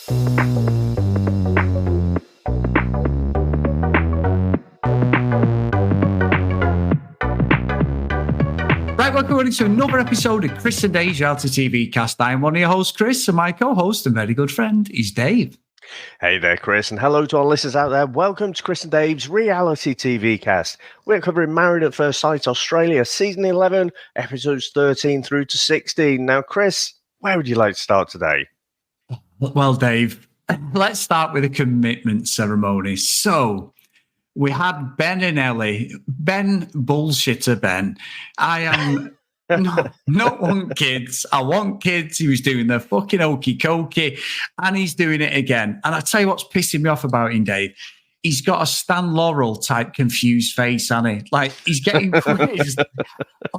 Right, welcome to another episode of Chris and Dave's Reality TV Cast. I'm one of your hosts, Chris, and my co-host and very good friend is Dave. Hey there, Chris, and hello to our listeners out there. Welcome to Chris and Dave's Reality TV Cast. We're covering Married at First Sight Australia, Season 11, Episodes 13 through to 16. Now, Chris, where would you like to start today? Well, Dave, let's start with a commitment ceremony. So, we had Ben and Ellie. Ben, bullshitter Ben. I am... not want kids. I want kids. He was doing the fucking okey cokey, and he's doing it again. And I tell you what's pissing me off about him, Dave. He's got a Stan Laurel type confused face, hasn't he? Like he's getting praised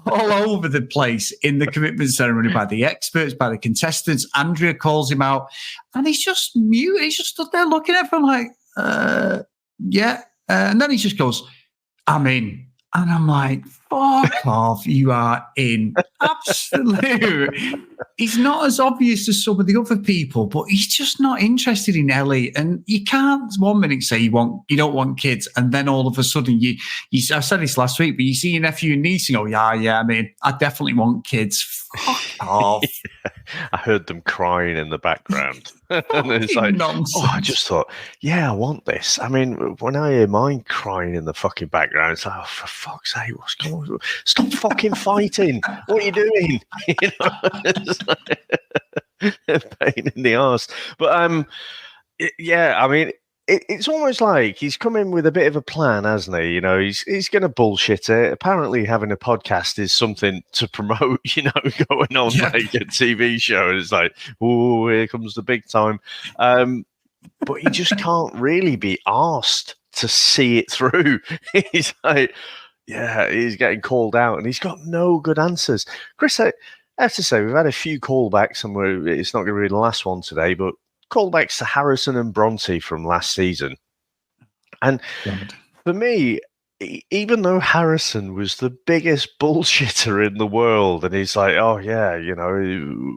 all over the place in the commitment ceremony by the experts, by the contestants. Andrea calls him out, and he's just mute. He's just stood there looking at him like, yeah. And then he just goes, I'm in. And I'm like, fuck off, you are in. Absolute. He's not as obvious as some of the other people, but he's just not interested in Ellie. And you can't 1 minute say you don't want kids, and then all of a sudden I said this last week, but you see your nephew and niece and go, yeah, I mean, I definitely want kids. Fuck off. Yeah, I heard them crying in the background. And it's like, nonsense. I just thought, yeah, I want this. I mean, when I hear mine crying in the fucking background, it's like, oh, for fuck's sake, what's going on? Stop fucking fighting. What are you doing? You know, it's like a pain in the arse. But yeah, I mean, it's almost like he's come in with a bit of a plan, hasn't he? You know, he's going to bullshit it. Apparently, having a podcast is something to promote, you know, going on like a TV show. And it's like, oh, here comes the big time. But he just can't really be asked to see it through. He's like, yeah, he's getting called out, and he's got no good answers. Chris, I have to say, we've had a few callbacks, and it's not going to be the last one today, but callbacks to Harrison and Bronte from last season. And for me, even though Harrison was the biggest bullshitter in the world, and he's like, oh yeah, you know,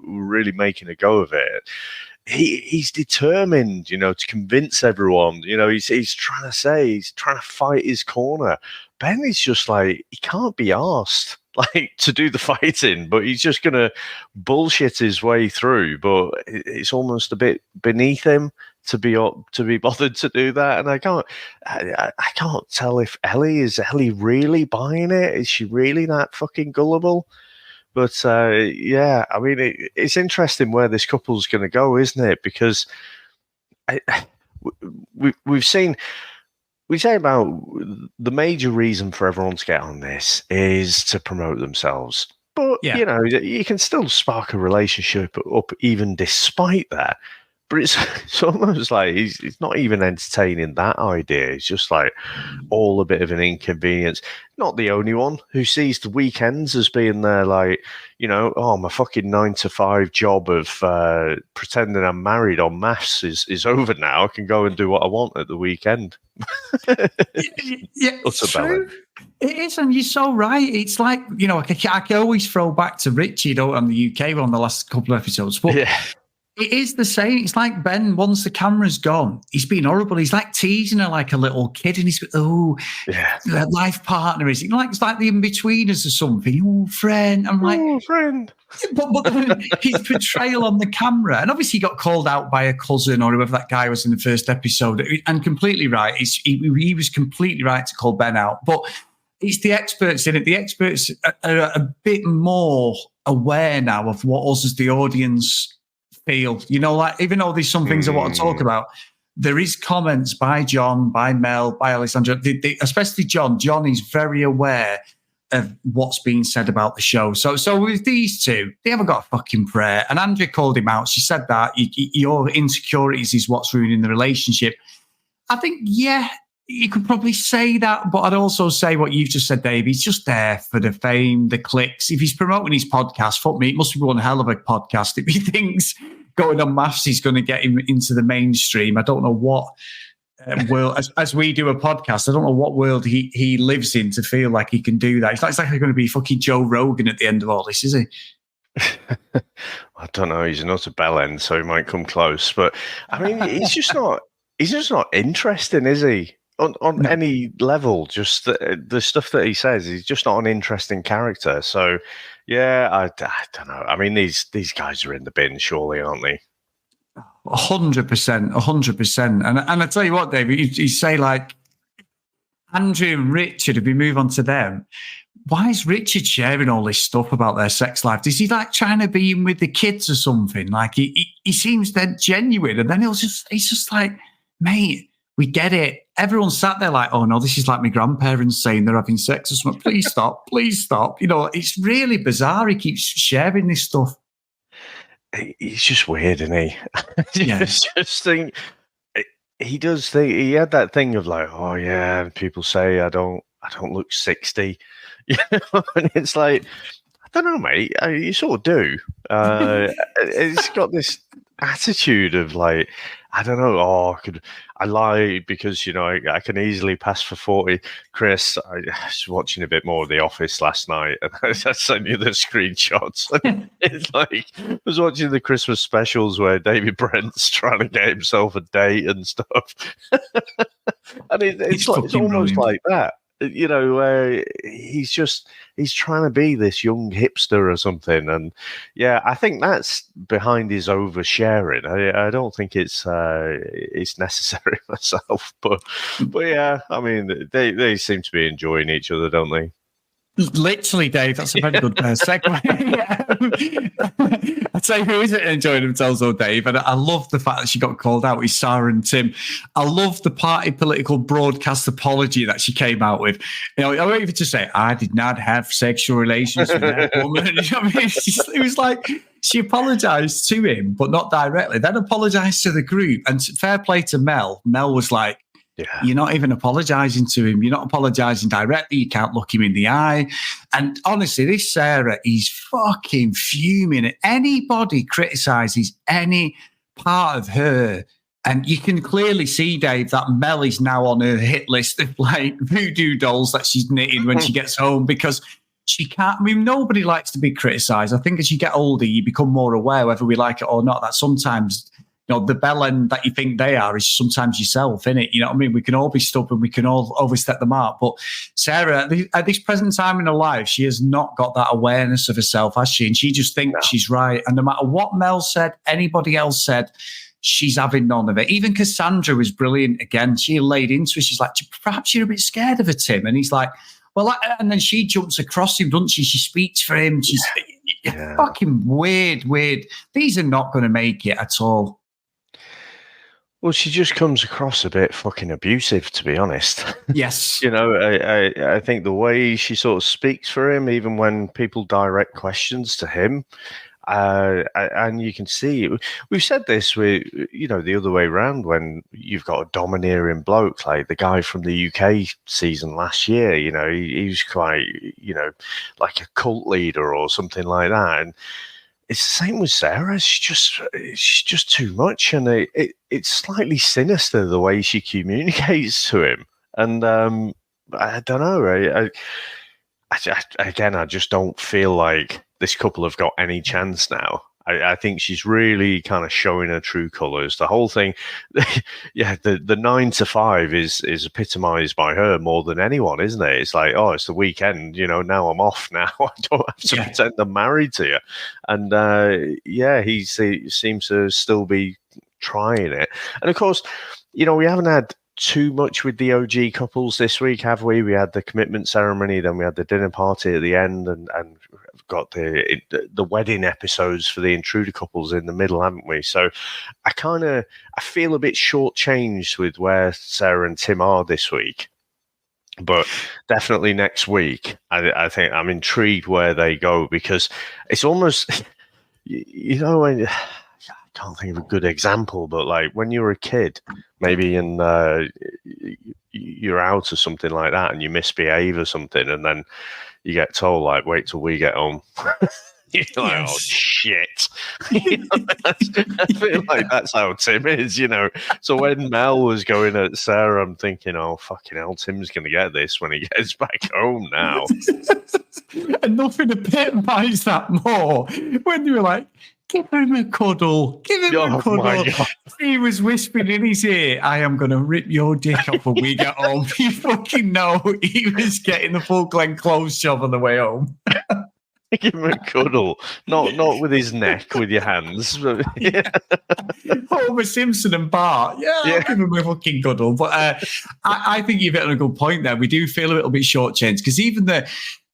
really making a go of it, he's determined, you know, to convince everyone. You know, he's trying to fight his corner. Ben is just like, he can't be asked like to do the fighting, but he's just gonna bullshit his way through. But it's almost a bit beneath him to be bothered to do that. And I can't tell if is Ellie really buying it? Is she really that fucking gullible? But yeah, I mean, it's interesting where this couple's going to go, isn't it? Because we've seen. We say about the major reason for everyone to get on this is to promote themselves. But, you know, you can still spark a relationship up even despite that. But it's almost like he's not even entertaining that idea. It's just like all a bit of an inconvenience. Not the only one who sees the weekends as being there, like, you know, oh, my fucking 9-to-5 job of pretending I'm married on maths is over now. I can go and do what I want at the weekend. Yeah, it's true. It is, and you're so right. It's like, you know, I can always throw back to Richie, you know, on the UK on the last couple of episodes, but it is the same. It's like Ben, once the camera's gone, he's being horrible. He's like teasing her like a little kid, and he's life partner is like, it's like the in-betweeners or something. Oh, friend. I'm like, oh, friend. But his portrayal on the camera, and obviously he got called out by a cousin or whoever that guy was in the first episode, and completely right. He was completely right to call Ben out, but it's the experts in it. The experts are a bit more aware now of what us as the audience feel, you know, like even though there's some things I want to talk about, there is comments by John, by Mel, by Alessandra, especially John. John is very aware of what's being said about the show. So with these two, they haven't got a fucking prayer. And Andrea called him out. She said that your insecurities is what's ruining the relationship. I think, yeah, you could probably say that, but I'd also say what you've just said, Dave. He's just there for the fame, the clicks. If he's promoting his podcast, fuck me, it must be one hell of a podcast. If he thinks going on maths is going to get him into the mainstream, I don't know what world, as we do a podcast, I don't know what world he lives in to feel like he can do that. It's not exactly going to be fucking Joe Rogan at the end of all this, is he? I don't know. He's an utter bellend, so he might come close. But I mean, he's just not interesting, is he? On any level, just the stuff that he says, he's just not an interesting character. So, yeah, I don't know. I mean, these guys are in the bin, surely, aren't they? 100%. And I tell you what, David, you say like Andrew and Richard, if we move on to them, why is Richard sharing all this stuff about their sex life? Is he like trying to be in with the kids or something? Like he seems dead genuine, and then he's just like, mate, we get it. Everyone sat there like, oh no, this is like my grandparents saying they're having sex or something. Please stop, please stop. You know, it's really bizarre. He keeps sharing this stuff. He's just weird, isn't he? Yeah. He does think he had that thing of like, oh yeah, people say I don't look 60. You know, and it's like, I don't know, mate. You sort of do. It's got this attitude of like, I don't know. Oh, I lie because, you know, I can easily pass for 40. Chris, I was watching a bit more of The Office last night, and I sent you the screenshots. It's like I was watching the Christmas specials where David Brent's trying to get himself a date and stuff, and it's almost like that. You know, where he's trying to be this young hipster or something, and yeah, I think that's behind his oversharing. I don't think it's necessary myself, but yeah, I mean, they seem to be enjoying each other, don't they? Literally, Dave, that's a very good segue. I'd say who isn't enjoying themselves though, Dave? And I love the fact that she got called out with Sarah and Tim. I love the party political broadcast apology that she came out with. You know, I won't even to say, I did not have sexual relations with that woman. You know what I mean? It was like she apologised to him, but not directly. Then apologised to the group. And fair play to Mel. Mel was like, yeah. You're not even apologising to him. You're not apologising directly. You can't look him in the eye. And honestly, this Sarah is fucking fuming. Anybody criticises any part of her, and you can clearly see, Dave, that Mel is now on her hit list of like voodoo dolls that she's knitting when she gets home, because she can't. I mean, nobody likes to be criticised. I think as you get older, you become more aware, whether we like it or not, that sometimes, you know, the bellend that you think they are is sometimes yourself, innit? You know what I mean? We can all be stubborn. We can all overstep the mark. But Sarah, at this present time in her life, she has not got that awareness of herself, has she? And she just thinks she's right. And no matter what Mel said, anybody else said, she's having none of it. Even Cassandra was brilliant again. She laid into it. She's like, perhaps you're a bit scared of her, Tim. And he's like, well, and then she jumps across him, doesn't she? She speaks for him. She's fucking weird. These are not going to make it at all. Well, she just comes across a bit fucking abusive, to be honest. Yes. You know, I think the way she sort of speaks for him, even when people direct questions to him, and you can see, we've said this with, you know, the other way around, when you've got a domineering bloke like the guy from the UK season last year, you know, he was quite, you know, like a cult leader or something like that. And it's the same with Sarah. She's just too much, and it's slightly sinister the way she communicates to him. And I don't know. I just don't feel like this couple have got any chance now. I think she's really kind of showing her true colours. The whole thing, yeah, the 9 to 5 is epitomised by her more than anyone, isn't it? It's like, oh, it's the weekend, you know, now I'm off now. I don't have to pretend I'm married to you. And he seems to still be trying it. And of course, you know, we haven't had too much with the OG couples this week, have we? We had the commitment ceremony, then we had the dinner party at the end, and got the wedding episodes for the Intruder couples in the middle, haven't we? So I feel a bit shortchanged with where Sarah and Tim are this week. But definitely next week, I think I'm intrigued where they go, because it's almost, you know, when I can't think of a good example, but like when you were a kid, maybe you're out or something like that, and you misbehave or something, and then you get told, like, wait till we get home. You're like, oh, shit. You know, I feel like that's how Tim is, you know. So when Mel was going at Sarah, I'm thinking, oh, fucking hell, Tim's going to get this when he gets back home now. And nothing epitomised that more when you were like, Give him a cuddle. Give him a cuddle. He was whispering in his ear, I am going to rip your dick off when we get home. You fucking know he was getting the full Glen Close job on the way home. Give him a cuddle. Not with his neck, with your hands. Yeah. Homer Simpson and Bart. Yeah, I'll give him a fucking cuddle. But I think you've hit on a good point there. We do feel a little bit shortchanged because even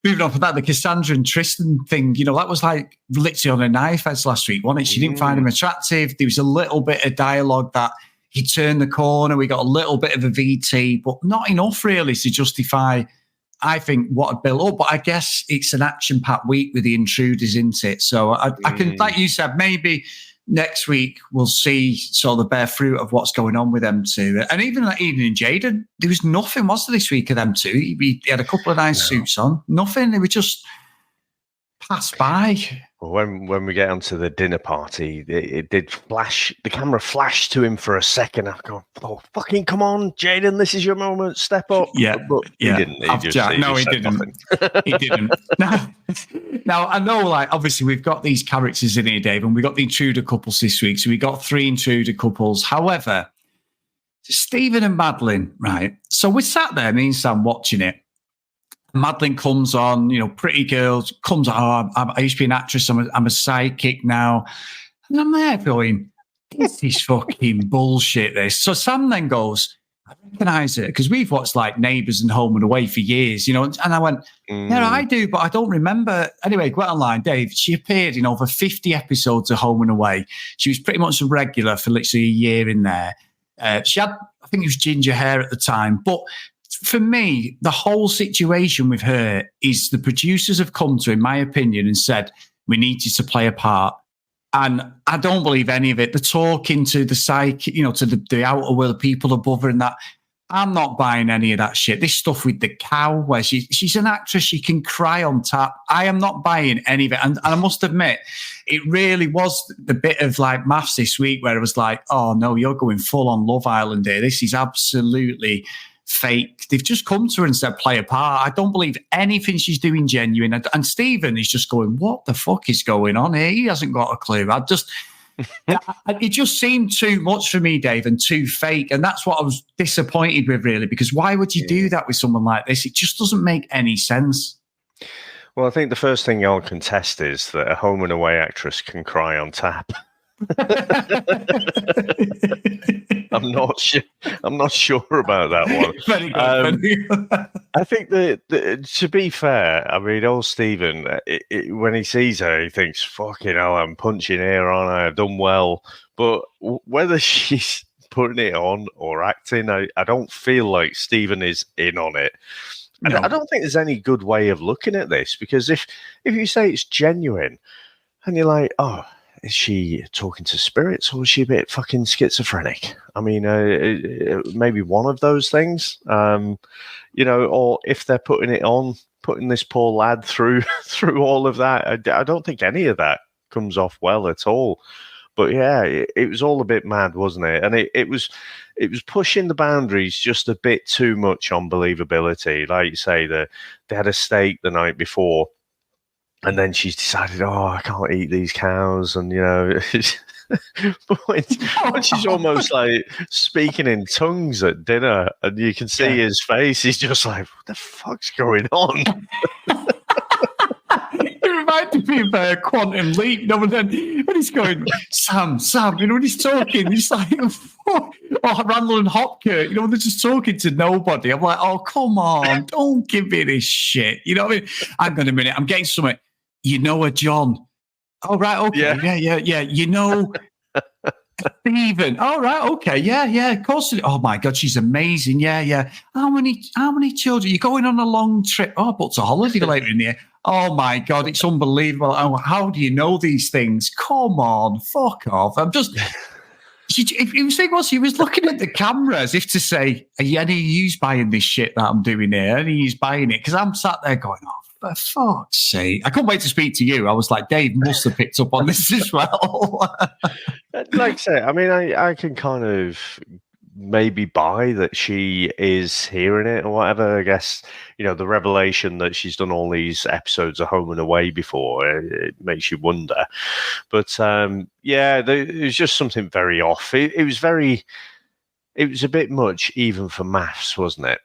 moving on from that, the Cassandra and Tristan thing, that was like literally on a knife edge last week, wasn't it? She didn't find him attractive. There was a little bit of dialogue that he turned the corner. We got a little bit of a VT, but not enough really to justify, I think, what had built up. But I guess it's an action-packed week with the Intruders, isn't it? So I can, like you said, maybe next week we'll see sort of the bare fruit of what's going on with them two. And even like Eden and Jaden, there was nothing, was there, this week of them two? He had a couple of nice suits on. Nothing. They were just passed by. Well, when we get onto the dinner party, it did flash. The camera flashed to him for a second. I go, "Oh, fucking come on, Jaden! This is your moment. Step up." Yeah, but he didn't. He didn't. He didn't. Now I know, like, obviously we've got these characters in here, Dave, and we got the Intruder couples this week. So we got 3 Intruder couples. However, Stephen and Madeline, right? So we sat there, me and Sam, watching it. Madeline comes on, pretty girls, comes on. I used to be an actress. I'm a sidekick now. And I'm there going, this is fucking bullshit, this. So Sam then goes, I recognise her because we've watched like Neighbours and Home and Away for years, and I went, yeah, I do, but I don't remember. Anyway, go online, Dave. She appeared in over 50 episodes of Home and Away. She was pretty much a regular for literally a year in there. She had, I think it was ginger hair at the time, but for me, the whole situation with her is the producers have come to, in my opinion, and said, we need you to play a part. And I don't believe any of it. The talking to the psych, to the outer world, people above her and that. I'm not buying any of that shit. This stuff with the cow, where she's an actress, she can cry on tap. I am not buying any of it. And I must admit, it really was the bit of like maths this week where it was like, oh no, you're going full on Love Island here. This is absolutely fake. They've just come to her and said, play a part. I don't believe anything she's doing genuine. And Stephen is just going, what the fuck is going on here? He hasn't got a clue. It just seemed too much for me, Dave, and too fake. And that's what I was disappointed with, really, because why would you do that with someone like this? It just doesn't make any sense. Well, I think the first thing I'll contest is that a Home and Away actress can cry on tap. I'm not sure about that one. Very good. I think that to be fair, I mean, old Stephen, when he sees her, he thinks, "Fucking hell, I'm punching here, aren't I? I've done well." But whether she's putting it on or acting, I don't feel like Stephen is in on it. No. I don't think there's any good way of looking at this, because if you say it's genuine, and you're like, oh, is she talking to spirits, or is she a bit fucking schizophrenic? I mean, maybe one of those things, or if they're putting it on, putting this poor lad through all of that, I don't think any of that comes off well at all. But yeah, it was all a bit mad, wasn't it? And it was pushing the boundaries just a bit too much on believability. Like you say, they had a steak the night before, and then she's decided, oh, I can't eat these cows. And, when she's almost like speaking in tongues at dinner, and you can see his face, he's just like, what the fuck's going on? It reminded me of Quantum Leap. When he's going, Sam, when he's talking, he's like, oh, Randall and Hopkirk, they're just talking to nobody. I'm like, oh, come on, don't give me this shit. You know what I mean? Hang on a minute, I'm getting something. You know a John. Oh, right, okay, yeah. You know Stephen. Oh, right, okay, yeah, of course. Oh, my God, she's amazing, yeah. How many children? You're going on a long trip? Oh, but it's a holiday later in the year. Oh, my God, it's unbelievable. Oh, how do you know these things? Come on, fuck off. I'm just... She was looking at the camera as if to say, are you buying this shit that I'm doing here? And he's buying it. Because I'm sat there going, oh, for fuck's sake. I couldn't wait to speak to you. I was like, Dave must have picked up on this as well. Like I say, I mean, I can kind of maybe buy that she is hearing it or whatever. I guess, the revelation that she's done all these episodes of Home and Away before, it makes you wonder. But it was just something very off. It was a bit much even for maths, wasn't it?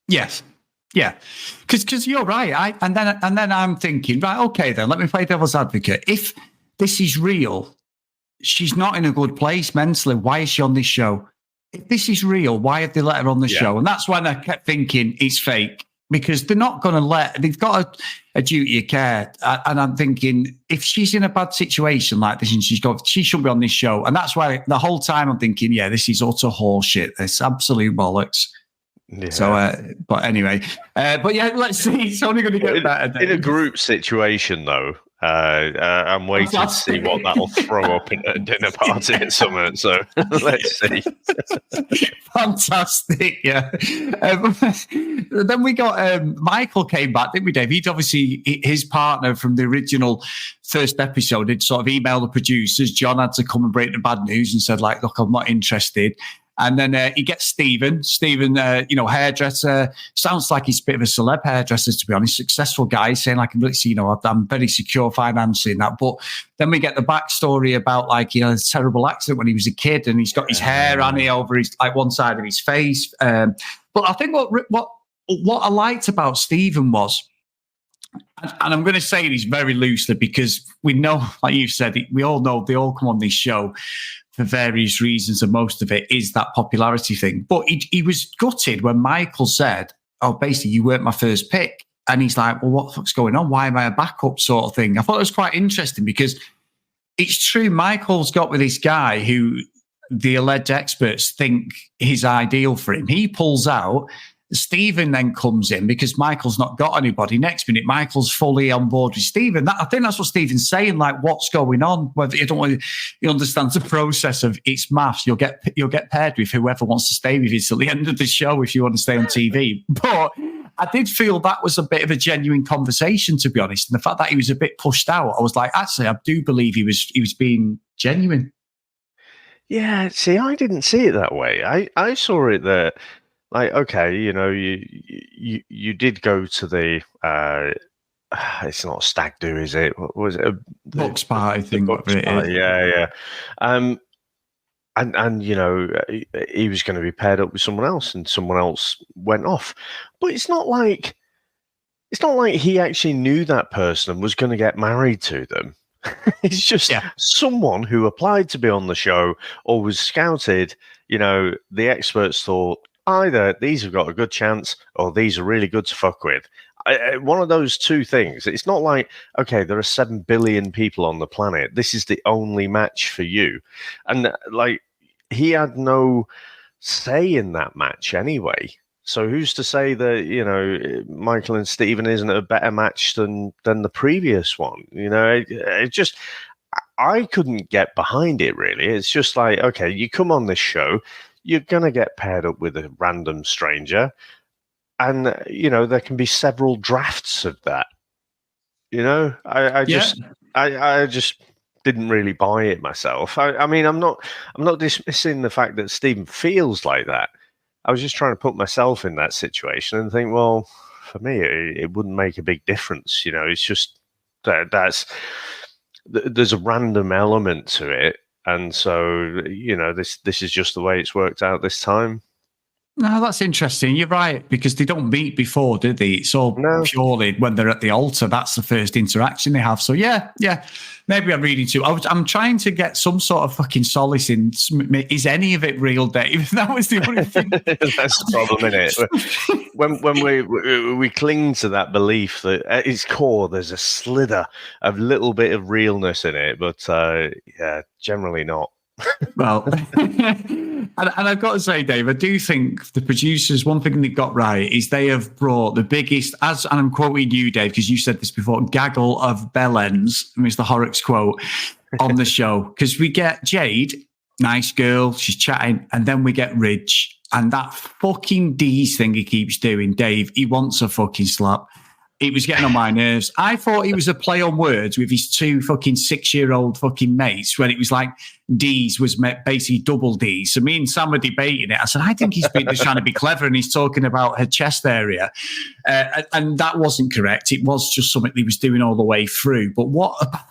Yes. Yeah, because you're right. And then I'm thinking, right, okay, then let me play devil's advocate. If this is real, she's not in a good place mentally. Why is she on this show? If this is real, why have they let her on the show? And that's when I kept thinking it's fake, because they're not going to they've got a duty of care. And I'm thinking, if she's in a bad situation like this and she shouldn't be on this show. And that's why the whole time I'm thinking, yeah, this is utter horseshit. This absolute bollocks. Yeah. So, but anyway, but yeah, let's see. It's only going to get better. In a group situation, though, I'm waiting to see what that'll throw up in a dinner party at Summit. So let's see. Fantastic, yeah. Then we got Michael came back, didn't we, Dave? He'd obviously, his partner from the original first episode had sort of emailed the producers. John had to come and break the bad news and said, like, look, I'm not interested. And then he gets Stephen, hairdresser. Sounds like he's a bit of a celeb hairdresser, to be honest. Successful guy, saying like, I'm very secure financially and that. But then we get the backstory about a terrible accident when he was a kid, and he's got his hair over his one side of his face. But I think what I liked about Stephen was, and I'm going to say this very loosely because we know, like you've said, we all know they all come on this show for various reasons, and most of it is that popularity thing. But he was gutted when Michael said, oh, basically, you weren't my first pick. And he's like, well, what the fuck's going on? Why am I a backup sort of thing? I thought it was quite interesting because it's true. Michael's got with this guy who the alleged experts think is ideal for him. He pulls out. Stephen then comes in because Michael's not got anybody. Next minute, Michael's fully on board with Stephen. I think that's what Stephen's saying. Like, what's going on? Whether he understands the process of it's maths. You'll get paired with whoever wants to stay with you till the end of the show if you want to stay on TV. But I did feel that was a bit of a genuine conversation, to be honest. And the fact that he was a bit pushed out, I was like, actually, I do believe he was being genuine. Yeah. See, I didn't see it that way. I saw it that. Like, okay, you did go to the it's not a stag do, is it? What was it? Box party thing. Yeah. And he was going to be paired up with someone else, and someone else went off. But it's not like he actually knew that person and was going to get married to them. It's just someone who applied to be on the show or was scouted. The experts thought, either these have got a good chance or these are really good to fuck with. One of those two things. It's not like, okay, there are 7 billion people on the planet. This is the only match for you. And he had no say in that match anyway. So who's to say that, Michael and Stephen isn't a better match than the previous one? It just, I couldn't get behind it really. It's just like, okay, you come on this show, you're going to get paired up with a random stranger. And, there can be several drafts of that. I just didn't really buy it myself. I mean, I'm not dismissing the fact that Stephen feels like that. I was just trying to put myself in that situation and think, well, for me, it wouldn't make a big difference. It's just there's a random element to it. And so, this is just the way it's worked out this time. No, that's interesting. You're right, because they don't meet before, do they? It's all purely when they're at the altar. That's the first interaction they have. So, yeah. Maybe I'm reading too. I'm trying to get some sort of fucking solace in, is any of it real, Dave? That was the only thing. That's the problem, isn't it? When we cling to that belief that at its core, there's a slither of little bit of realness in it, but generally not. Well, and I've got to say, Dave, I do think the producers, one thing they got right is they have brought the biggest, and I'm quoting you, Dave, because you said this before, gaggle of bellends, Mr. Horrocks quote, on the show. Because we get Jade, nice girl, she's chatting, and then we get Ridge, and that fucking D's thing he keeps doing, Dave, he wants a fucking slap. It was getting on my nerves. I thought he was a play on words with his two fucking 6-year-old fucking mates when it was like D's was basically double D. So me and Sam were debating it. I said, I think he's been just trying to be clever and he's talking about her chest area. And that wasn't correct. It was just something he was doing all the way through. But what about...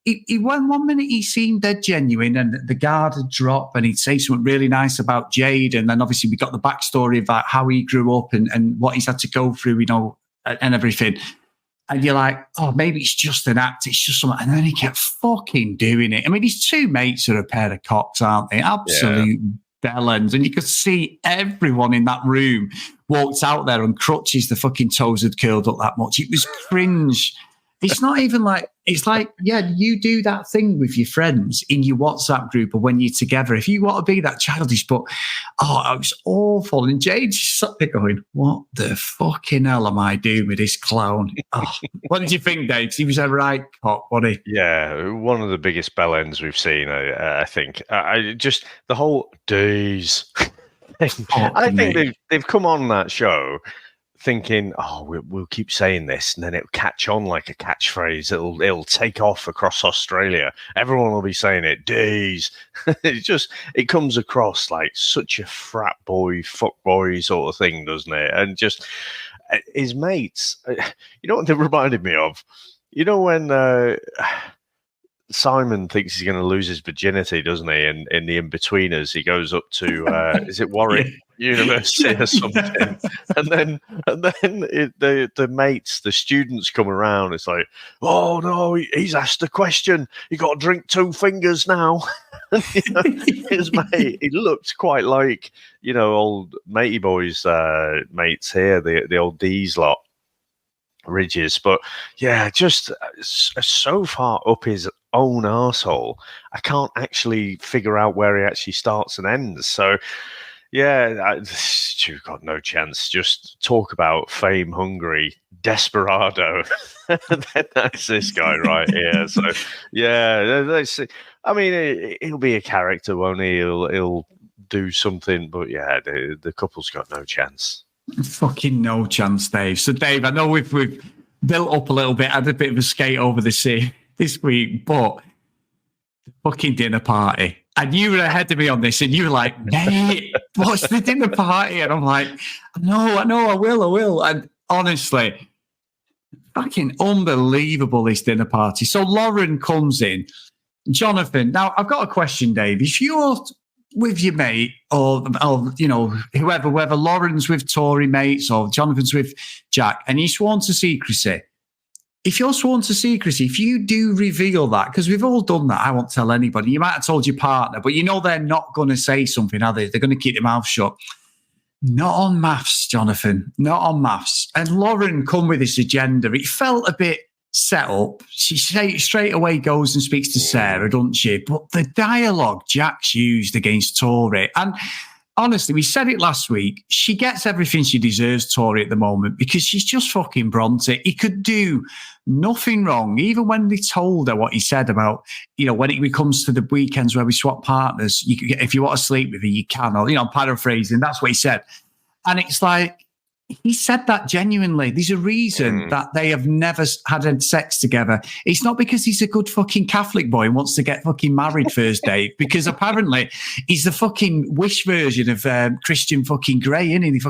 He went 1 minute, he seemed dead genuine, and the guard had dropped, and he'd say something really nice about Jade. And then obviously we got the backstory about how he grew up and what he's had to go through, you know, and everything. And you're like, oh, maybe it's just an act, it's just something. And then he kept fucking doing it. I mean, his two mates are a pair of cocks, aren't they? Absolute bellends. And you could see everyone in that room walked out there on crutches. The fucking toes had curled up that much. It was cringe. It's not even like, it's like, yeah, you do that thing with your friends in your WhatsApp group or when you're together. If you want to be that childish, but, it was awful. And Jade just sat there going, what the fucking hell am I doing with this clown? What did you think, Dave? He was a right cock, wasn't he? Yeah, one of the biggest bell ends we've seen, I think. I just, the whole days thing. I think they've come on that show thinking, we'll keep saying this, and then it'll catch on like a catchphrase. It'll take off across Australia. Everyone will be saying it. Days. It comes across like such a frat boy, fuck boy sort of thing, doesn't it? And just his mates. You know what they reminded me of? You know when Simon thinks he's going to lose his virginity, doesn't he? And in the In-Betweeners, he goes up to is it Warwick University or something? and then the mates, the students come around. It's like, oh no, he's asked a question. You got to drink 2 fingers now. His mate, he looked quite like old matey boys mates here, the old D's lot. Ridges, but yeah, just so far up his own arsehole, I can't actually figure out where he actually starts and ends. So yeah, you've got no chance. Just talk about fame hungry desperado. That's this guy right here. So yeah, I mean, he'll be a character, won't he? He'll do something, but yeah, the couple's got no chance. Fucking no chance, Dave. So, Dave, I know we've built up a little bit, had a bit of a skate over the sea this week, but the fucking dinner party. And you were ahead of me on this, and you were like, mate, what's the dinner party? And I'm like, I know, I will. And honestly, fucking unbelievable, this dinner party. So Lauren comes in. Jonathan, now I've got a question, Dave. If you're with your mate or whoever Lauren's with Tory mates or Jonathan's with Jack, and he's sworn to secrecy. If you're sworn to secrecy, if you do reveal that, because we've all done that, I won't tell anybody. You might have told your partner, but they're not going to say something, are they? They're going to keep their mouth shut. Not on maths, Jonathan. Not on maths. And Lauren come with this agenda. It felt a bit set up. She straight away goes and speaks to Sarah, doesn't she? But the dialogue Jack's used against Tory, and honestly, we said it last week, she gets everything she deserves, Tory, at the moment, because she's just fucking Bronte. He could do nothing wrong, even when they told her what he said about, when it comes to the weekends where we swap partners, if you want to sleep with her, you can, or, I'm paraphrasing, that's what he said. And it's like, he said that genuinely. There's a reason that they have never had sex together. It's not because he's a good fucking Catholic boy and wants to get fucking married first date, because apparently he's the fucking Wish version of Christian fucking Grey, isn't he?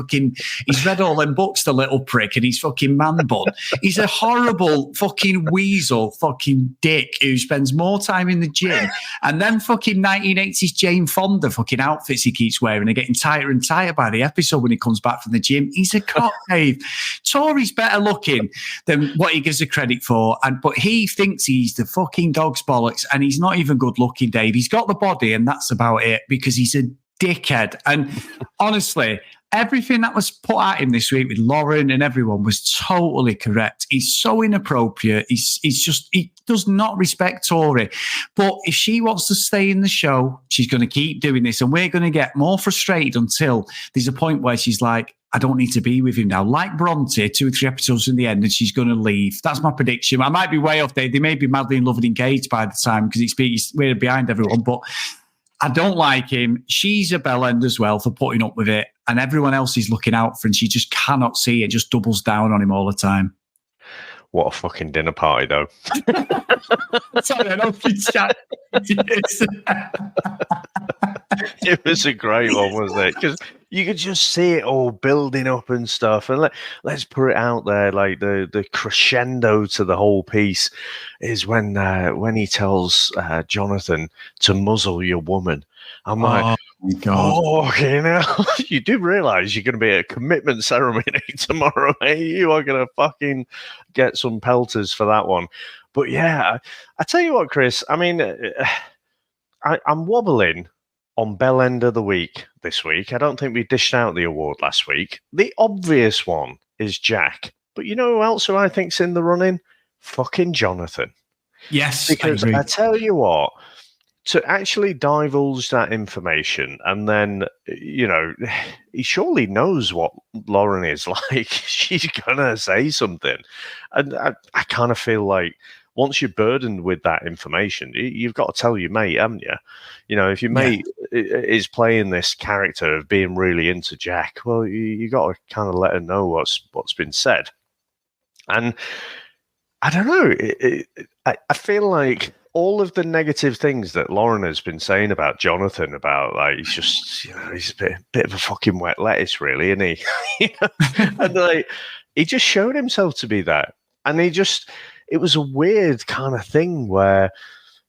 He's read all them books, the little prick, and he's fucking man bun. He's a horrible fucking weasel fucking dick who spends more time in the gym, and then fucking 1980s Jane Fonda fucking outfits he keeps wearing are getting tighter and tighter by the episode when he comes back from the gym. He's a cock, Dave. Tory's better looking than what he gives the credit for, but he thinks he's the fucking dog's bollocks, and he's not even good looking, Dave. He's got the body, and that's about it, because he's a dickhead. And honestly, everything that was put at him this week with Lauren and everyone was totally correct. He's so inappropriate. He does not respect Tory. But if she wants to stay in the show, she's going to keep doing this, and we're going to get more frustrated until there's a point where she's like, I don't need to be with him now. Like Bronte, 2 or 3 episodes in the end, and she's going to leave. That's my prediction. I might be way off there. They may be madly in love and engaged by the time, because we're behind everyone. But I don't like him. She's a bellend as well for putting up with it. And everyone else is looking out for him. She just cannot see it. Just doubles down on him all the time. What a fucking dinner party, though. Sorry, I don't think Jack. It was a great one, wasn't it? Because you could just see it all building up and stuff. And let's put it out there, like the crescendo to the whole piece is when he tells Jonathan to muzzle your woman. I'm like, oh, you know, you do realize you're going to be at a commitment ceremony tomorrow, mate. You are going to fucking get some pelters for that one. But yeah, I tell you what, Chris, I mean, I'm wobbling on Bell End of the Week this week. I don't think we dished out the award last week. The obvious one is Jack. But you know who else who I think's in the running? Fucking Jonathan. Yes, because I tell you what, to actually divulge that information and then, you know, he surely knows what Lauren is like. She's going to say something. And I kind of feel like once you're burdened with that information, you've got to tell your mate, haven't you? You know, if your mate is playing this character of being really into Jack, well, you got to kind of let her know what's been said. And I don't know. I feel like all of the negative things that Lauren has been saying about Jonathan, about like he's just, you know, he's a bit of a fucking wet lettuce, really, isn't he? You know? And like he just showed himself to be that, and it was a weird kind of thing where,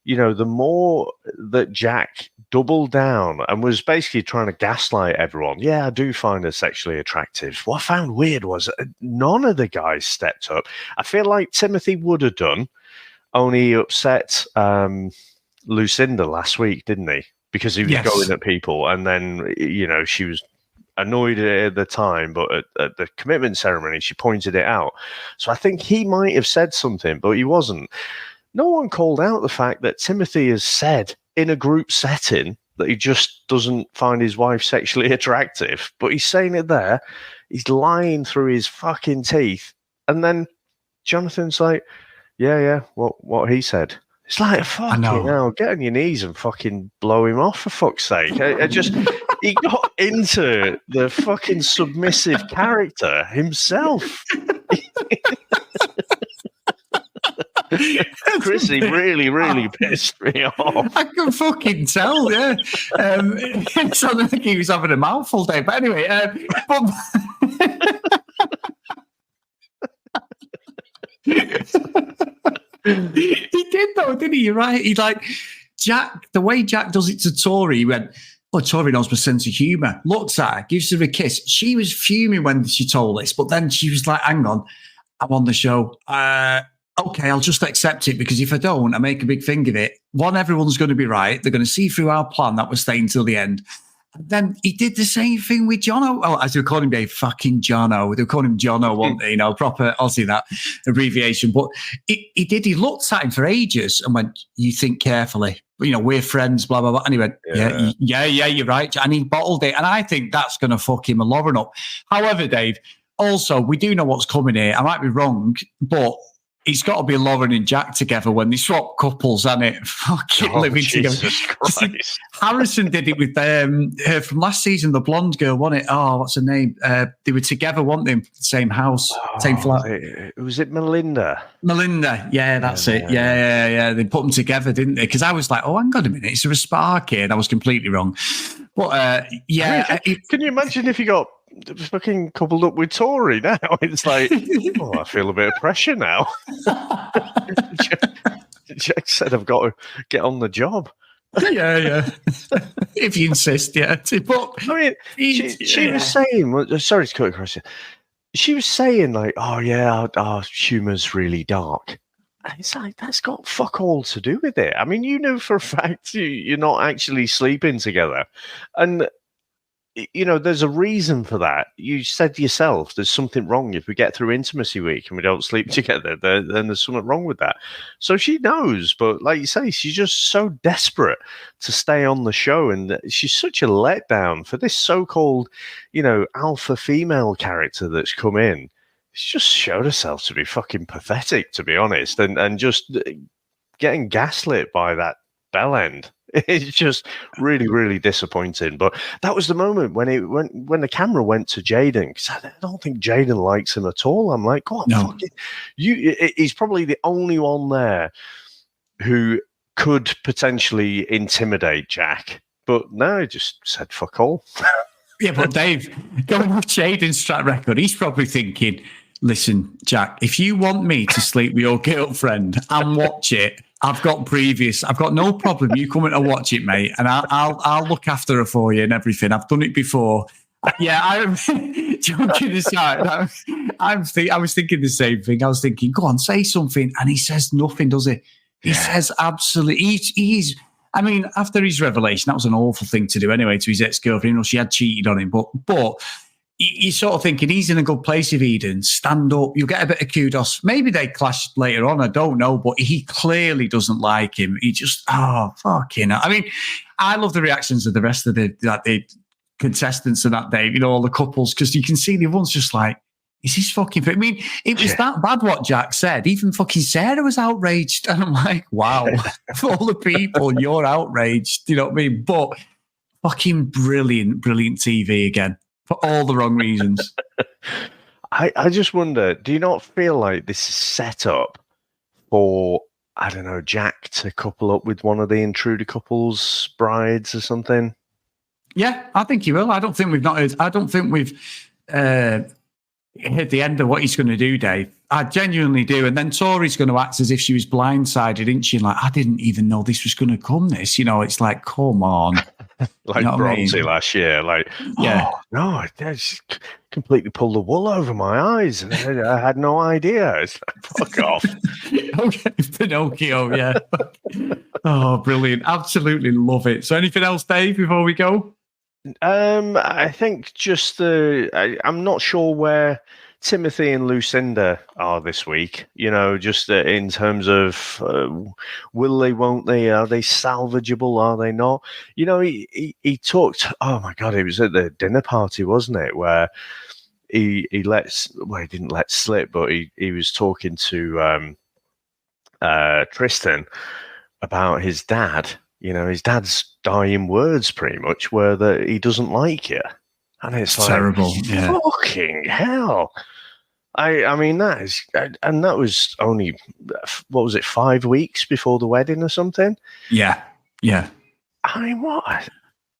you know, the more that Jack doubled down and was basically trying to gaslight everyone, yeah, I do find her sexually attractive. What I found weird was none of the guys stepped up. I feel like Timothy would have done. Only he upset Lucinda last week, didn't he? Because he was going at people, and then, you know, she was annoyed at the time, but at the commitment ceremony, she pointed it out. So I think he might have said something, but he wasn't. No one called out the fact that Timothy has said in a group setting that he just doesn't find his wife sexually attractive, but he's saying it there. He's lying through his fucking teeth. And then Jonathan's like, yeah, what he said. It's like, fucking hell, get on your knees and fucking blow him off, for fuck's sake. He got into the fucking submissive character himself. Chrissy really pissed me off. I can fucking tell, yeah. So I think he was having a mouthful day. But anyway, he did though, didn't he? You're right. He's like Jack. The way Jack does it to Tori, he went, "Oh, Tori knows my sense of humour." Looks at her, gives her a kiss. She was fuming when she told this, but then she was like, "Hang on, I'm on the show. Okay, I'll just accept it, because if I don't, I make a big thing of it. One, everyone's going to be right. They're going to see through our plan that we're staying till the end." And then he did the same thing with Johno. Oh, as they were calling him, Dave, fucking Johno. They were calling him Johno, weren't they? You know, proper Aussie, that abbreviation. But he did. He looked at him for ages and went, "You think carefully. You know, we're friends, blah, blah, blah." And he went, yeah, you're right. And he bottled it. And I think that's going to fuck him and Lauren up. However, Dave, also, we do know what's coming here. I might be wrong, but it's got to be Lauren and Jack together when they swap couples, and it fucking living together. Christ. Harrison did it with her from last season, the blonde girl, wasn't it? Oh, what's her name? They were together, weren't they? Same house, same flat. Was it Melinda? Melinda, yeah, that's it. Yeah. They put them together, didn't they? Because I was like, oh, hang on a minute, is there a spark here? And I was completely wrong. But yeah. Can you imagine if you got fucking coupled up with Tori now? It's like, oh, I feel a bit of pressure now. Jack said I've got to get on the job. Yeah. If you insist, yeah. But I mean, she was saying, sorry to cut across you. She was saying like, oh yeah, our humour's really dark. And it's like, that's got fuck all to do with it. I mean, you know for a fact you're not actually sleeping together. And you know, there's a reason for that. You said yourself, there's something wrong if we get through intimacy week and we don't sleep together. Then there's something wrong with that. So she knows, but like you say, she's just so desperate to stay on the show, and she's such a letdown for this so-called, you know, alpha female character that's come in. She just showed herself to be fucking pathetic, to be honest, and just getting gaslit by that bell end. It's just really, really disappointing. But that was the moment when the camera went to Jaden, because I don't think Jaden likes him at all. I'm like, God, fuck it. He's probably the only one there who could potentially intimidate Jack. But no, he just said fuck all. Yeah, but Dave, going off Jaden's track record, he's probably thinking, listen, Jack, if you want me to sleep with your girlfriend and watch it, I've got no problem. You come in and watch it, mate, and I'll look after her for you and everything. I've done it before. Yeah, I'm joking aside. I was thinking the same thing. I was thinking, go on, say something, and he says nothing, does he? He says absolutely. He's. I mean, after his revelation, that was an awful thing to do anyway to his ex-girlfriend. You know, she had cheated on him, but you're sort of thinking he's in a good place if Eden. Stand up. You'll get a bit of kudos. Maybe they clash later on. I don't know. But he clearly doesn't like him. He just, fucking hell. I mean, I love the reactions of the rest of the contestants of that day, you know, all the couples, because you can see the one's just like, is this fucking... I mean, it was that bad what Jack said. Even fucking Sarah was outraged. And I'm like, wow, for all the people, you're outraged. You know what I mean? But fucking brilliant TV again. For all the wrong reasons. I just wonder, do you not feel like this is set up for, I don't know, Jack to couple up with one of the Intruder couple's brides or something? Yeah, I think he will. I don't think we've hit the end of what he's going to do, Dave. I genuinely do. And then Tori's going to act as if she was blindsided, isn't she? Like, I didn't even know this was going to come, this. You know, it's like, come on. Like, you know Bronzy last year. Like, I just completely pulled the wool over my eyes. And I had no idea. It's like, fuck off. Okay, Pinocchio, yeah. Oh, brilliant. Absolutely love it. So anything else, Dave, before we go? I think just I'm not sure where Timothy and Lucinda are this week. You know, just in terms of will they, won't they? Are they salvageable? Are they not? You know, he talked. Oh my God, it was at the dinner party, wasn't it? Where he didn't let slip, but he was talking to Tristan about his dad. You know, his dad's dying words pretty much were that he doesn't like you. And it's like, terrible. Yeah. Fucking hell. I mean, that was only, what was it, 5 weeks before the wedding or something? Yeah. Yeah. I mean, what?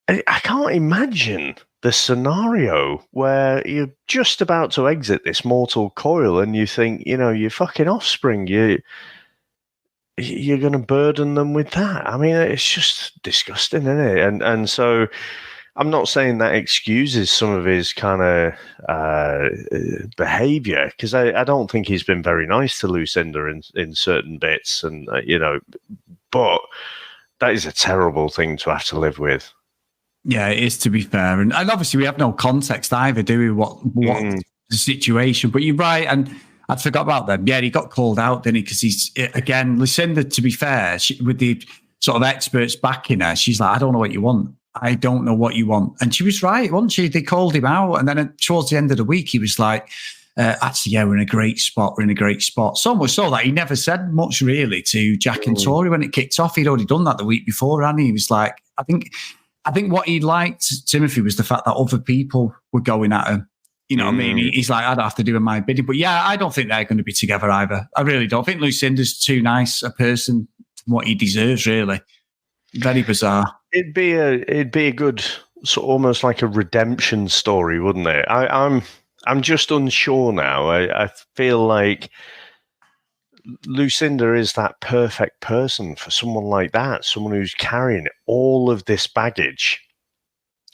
I can't imagine the scenario where you're just about to exit this mortal coil and you think, you know, your fucking offspring, you're going to burden them with that. I mean, it's just disgusting, isn't it? And so I'm not saying that excuses some of his kind of behavior, because I don't think he's been very nice to Lucinda in certain bits, and you know, but that is a terrible thing to have to live with. Yeah, it is, to be fair. And obviously we have no context either, do we, what the situation, but you're right. And I forgot about them. Yeah, he got called out, didn't he? Because he's, again, Lucinda, to be fair, with the sort of experts backing her, she's like, I don't know what you want. I don't know what you want. And she was right, wasn't she? They called him out. And then towards the end of the week, he was like, actually, yeah, we're in a great spot. We're in a great spot. So much so that he never said much really to Jack and Tori when it kicked off. He'd already done that the week before, and he was like, I think what he liked, Timothy, was the fact that other people were going at him. You know what I mean? He's like, I'd have to do my bidding. But yeah, I don't think they're going to be together either. I really don't. I think Lucinda's too nice a person for what he deserves, really. Very bizarre. It'd be a good, sort of almost like a redemption story, wouldn't it? I'm just unsure now. I feel like Lucinda is that perfect person for someone like that, someone who's carrying all of this baggage.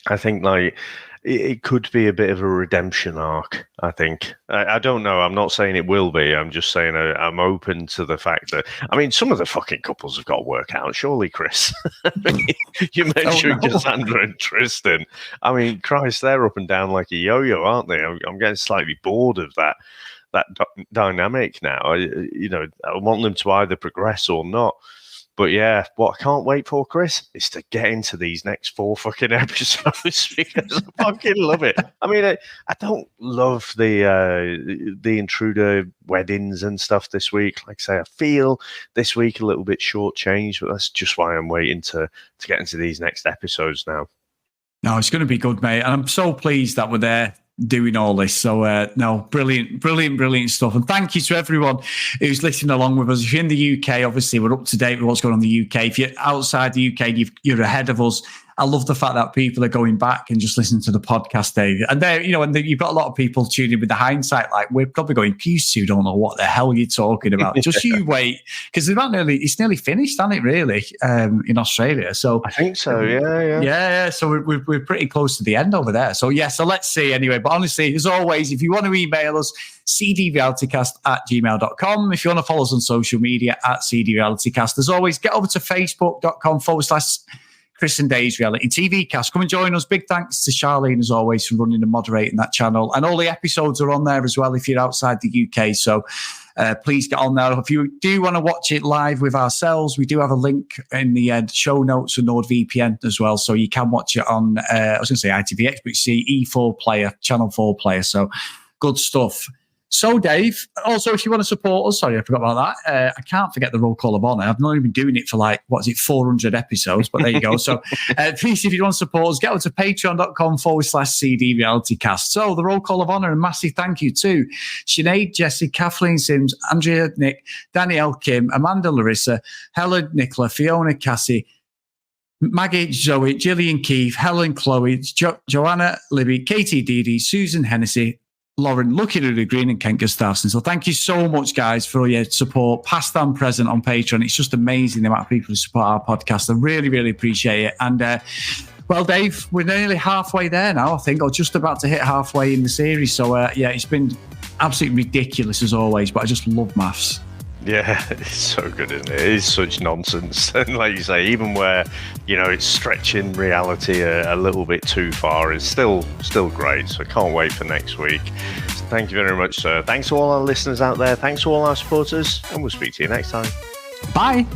I think like it could be a bit of a redemption arc, I think. I don't know. I'm not saying it will be. I'm just saying I'm open to the fact that, I mean, some of the fucking couples have got to work out, surely, Chris. I mean, you mentioned Cassandra and Tristan. I mean, Christ, they're up and down like a yo-yo, aren't they? I'm getting slightly bored of that dynamic now. I want them to either progress or not. But yeah, what I can't wait for, Chris, is to get into these next 4 fucking episodes because I fucking love it. I mean, I don't love the Intruder weddings and stuff this week. Like I say, I feel this week a little bit shortchanged, but that's just why I'm waiting to get into these next episodes now. No, it's going to be good, mate. And I'm so pleased that we're there doing all this. So, no, brilliant stuff. And thank you to everyone who's listening along with us. If you're in the UK, obviously, we're up to date with what's going on in the UK. If you're outside the UK, you're ahead of us. I love the fact that people are going back and just listening to the podcast, Dave. And there, you've got a lot of people tuning with the hindsight, like we're probably going, you two don't know what the hell you're talking about. Just you wait, because it's nearly finished, hasn't it? Really, in Australia. So I think so. Yeah. So we're pretty close to the end over there. So so let's see anyway. But honestly, as always, if you want to email us, cdrealitycast@gmail.com. If you want to follow us on social media @cdrealitycast, as always, get over to facebook.com/Chris and Dave's Reality TV Cast. Come and join us. Big thanks to Charlene, as always, for running and moderating that channel. And all the episodes are on there as well if you're outside the UK. So please get on there. If you do want to watch it live with ourselves, we do have a link in the show notes for NordVPN as well. So you can watch it on, I was going to say ITVX, but you see E4 player, Channel 4 player. So good stuff. So, Dave, also, if you want to support us, sorry, I forgot about that. I can't forget the Roll Call of Honor. I've not even been doing it for 400 episodes, but there you go. So, please, if you want to support us, get over to patreon.com/CD Reality Cast. So, the Roll Call of Honor, and massive thank you to Sinead, Jesse, Kathleen Sims, Andrea, Nick, Danielle, Kim, Amanda, Larissa, Helen, Nicola, Fiona, Cassie, Maggie, Zoe, Gillian, Keith, Helen, Chloe, Joanna, Libby, Katie, Dee, Susan, Hennessy, Lauren, Lucky Rudy Green, and Kent Gustafson. So thank you so much, guys, for all your support, past and present on Patreon. It's just amazing the amount of people who support our podcast. I really, really appreciate it. And, well, Dave, we're nearly halfway there now, I think, or just about to hit halfway in the series. So, it's been absolutely ridiculous, as always, but I just love maths. Yeah, it's so good, isn't it? It is such nonsense. And like you say, even where, it's stretching reality a little bit too far, it's still great. So I can't wait for next week. So thank you very much, sir. Thanks to all our listeners out there. Thanks to all our supporters. And we'll speak to you next time. Bye.